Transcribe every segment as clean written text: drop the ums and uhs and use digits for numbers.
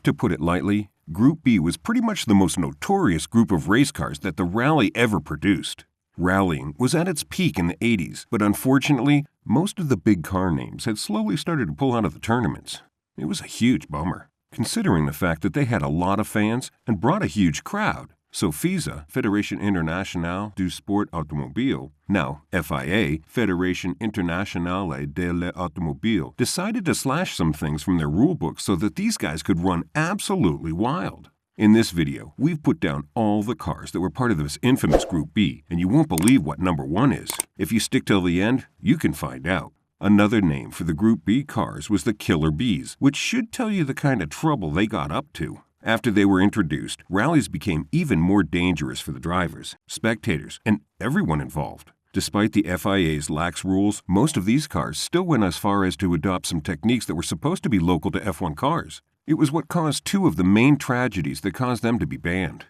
To put it lightly, Group B was pretty much the most notorious group of race cars that the rally ever produced. Rallying was at its peak in the 80s, but unfortunately, most of the big car names had slowly started to pull out of the tournaments. It was a huge bummer, considering the fact that they had a lot of fans and brought a huge crowd. So FISA, Fédération Internationale du Sport Automobile, now FIA, Fédération Internationale de l'Automobile, decided to slash some things from their rulebook so that these guys could run absolutely wild. In this video, we've put down all the cars that were part of this infamous Group B, and you won't believe what number 1 is. If you stick till the end, you can find out. Another name for the Group B cars was the Killer Bees, which should tell you the kind of trouble they got up to. After they were introduced, rallies became even more dangerous for the drivers, spectators, and everyone involved. Despite the FIA's lax rules, most of these cars still went as far as to adopt some techniques that were supposed to be local to F1 cars. It was what caused 2 of the main tragedies that caused them to be banned.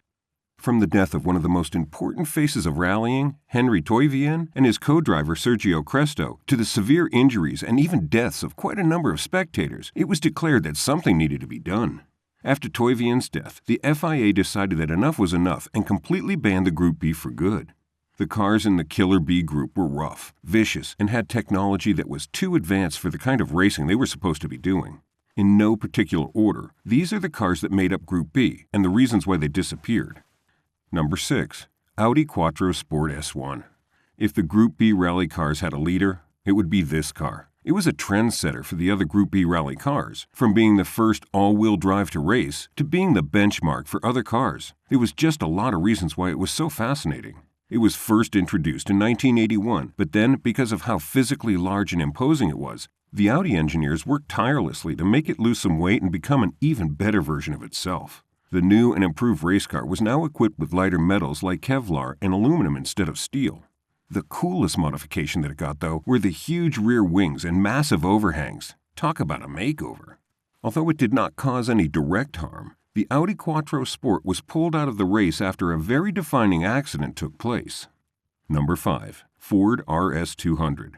From the death of one of the most important faces of rallying, Henry Toivien, and his co-driver Sergio Cresto, to the severe injuries and even deaths of quite a number of spectators, it was declared that something needed to be done. After Toivien's death, the FIA decided that enough was enough and completely banned the Group B for good. The cars in the Killer B group were rough, vicious, and had technology that was too advanced for the kind of racing they were supposed to be doing. In no particular order, these are the cars that made up Group B and the reasons why they disappeared. Number 6. Audi Quattro Sport S1. If the Group B rally cars had a leader, it would be this car. It was a trendsetter for the other Group B rally cars, from being the first all-wheel drive to race to being the benchmark for other cars. There was just a lot of reasons why it was so fascinating. It was first introduced in 1981, but then, because of how physically large and imposing it was, the Audi engineers worked tirelessly to make it lose some weight and become an even better version of itself. The new and improved race car was now equipped with lighter metals like Kevlar and aluminum instead of steel. The coolest modification that it got, though, were the huge rear wings and massive overhangs. Talk about a makeover. Although it did not cause any direct harm, the Audi Quattro Sport was pulled out of the race after a very defining accident took place. Number 5. Ford RS200.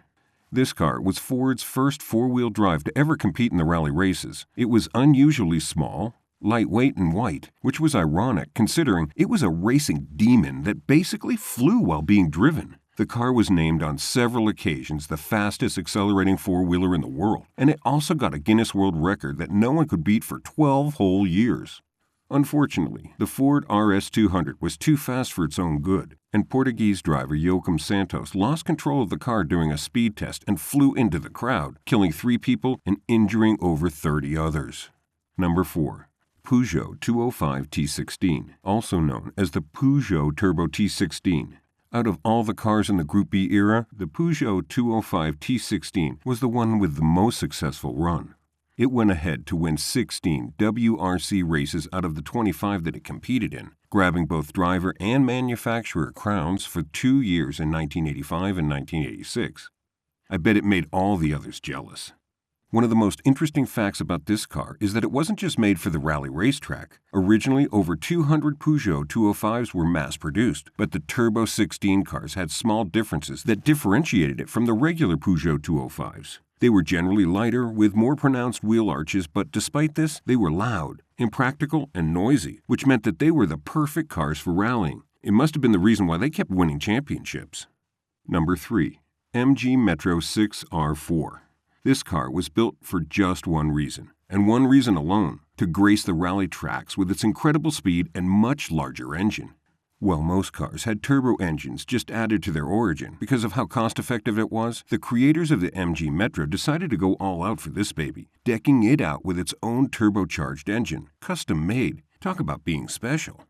This car was Ford's first four-wheel drive to ever compete in the rally races. It was unusually small, lightweight, and white, which was ironic considering it was a racing demon that basically flew while being driven. The car was named on several occasions the fastest accelerating four-wheeler in the world, and it also got a Guinness World Record that no one could beat for 12 whole years. Unfortunately, the Ford RS200 was too fast for its own good, and Portuguese driver Joaquim Santos lost control of the car during a speed test and flew into the crowd, killing 3 people and injuring over 30 others. Number 4. Peugeot 205 T16, also known as the Peugeot Turbo T16. Out of all the cars in the Group B era, the Peugeot 205 T16 was the one with the most successful run. It went ahead to win 16 WRC races out of the 25 that it competed in, grabbing both driver and manufacturer crowns for 2 years in 1985 and 1986. I bet it made all the others jealous. One of the most interesting facts about this car is that it wasn't just made for the rally racetrack. Originally, over 200 Peugeot 205s were mass-produced, but the Turbo 16 cars had small differences that differentiated it from the regular Peugeot 205s. They were generally lighter, with more pronounced wheel arches, but despite this, they were loud, impractical, and noisy, which meant that they were the perfect cars for rallying. It must have been the reason why they kept winning championships. Number 3. MG Metro 6R4. This car was built for just one reason, and one reason alone, to grace the rally tracks with its incredible speed and much larger engine. While most cars had turbo engines just added to their origin because of how cost-effective it was, the creators of the MG Metro decided to go all out for this baby, decking it out with its own turbocharged engine, custom-made. Talk about being special.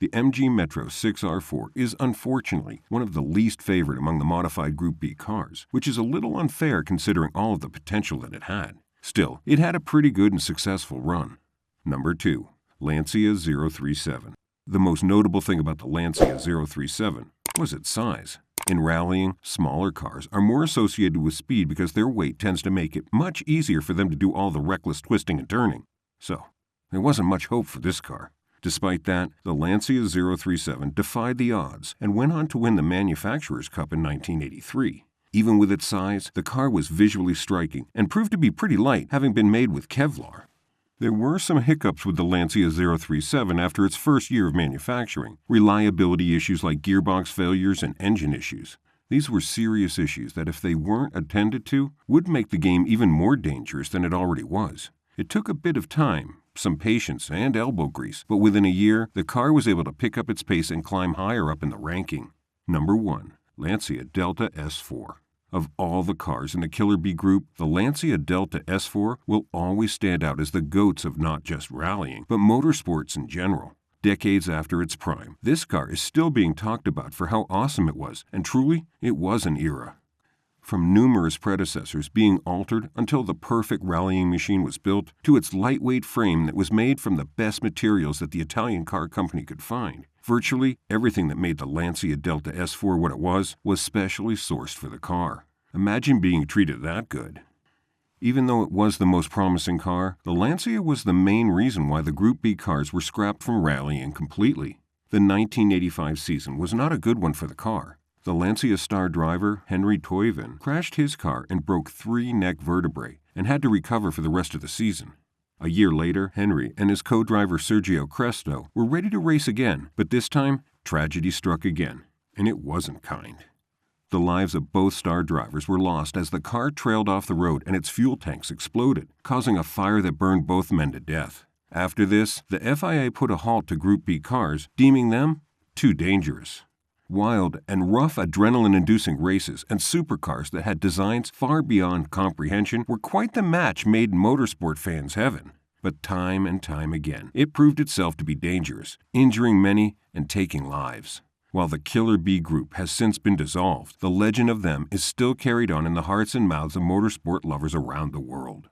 The MG Metro 6R4 is unfortunately one of the least favored among the modified Group B cars, which is a little unfair considering all of the potential that it had. Still, it had a pretty good and successful run. Number 2. Lancia 037. The most notable thing about the Lancia 037 was its size. In rallying, smaller cars are more associated with speed because their weight tends to make it much easier for them to do all the reckless twisting and turning. So, there wasn't much hope for this car. Despite that, the Lancia 037 defied the odds and went on to win the Manufacturers' Cup in 1983. Even with its size, the car was visually striking and proved to be pretty light, having been made with Kevlar. There were some hiccups with the Lancia 037 after its first year of manufacturing, reliability issues like gearbox failures and engine issues. These were serious issues that, if they weren't attended to, would make the game even more dangerous than it already was. It took a bit of time, some patience, and elbow grease, but within a year, the car was able to pick up its pace and climb higher up in the ranking. Number 1. Lancia Delta S4. Of all the cars in the Killer Bee group, the Lancia Delta S4 will always stand out as the goats of not just rallying, but motorsports in general. Decades after its prime, this car is still being talked about for how awesome it was, and truly, it was an era. From numerous predecessors being altered until the perfect rallying machine was built, to its lightweight frame that was made from the best materials that the Italian car company could find, virtually everything that made the Lancia Delta S4 what it was specially sourced for the car. Imagine being treated that good. Even though it was the most promising car, the Lancia was the main reason why the Group B cars were scrapped from rallying completely. The 1985 season was not a good one for the car. The Lancia star driver, Henry Toivin, crashed his car and broke 3 neck vertebrae and had to recover for the rest of the season. A year later, Henry and his co-driver Sergio Cresto were ready to race again, but this time, tragedy struck again, and it wasn't kind. The lives of both star drivers were lost as the car trailed off the road and its fuel tanks exploded, causing a fire that burned both men to death. After this, the FIA put a halt to Group B cars, deeming them too dangerous. Wild and rough adrenaline-inducing races and supercars that had designs far beyond comprehension were quite the match made motorsport fans' heaven. But time and time again, it proved itself to be dangerous, injuring many and taking lives. While the Killer Bee group has since been dissolved, the legend of them is still carried on in the hearts and mouths of motorsport lovers around the world.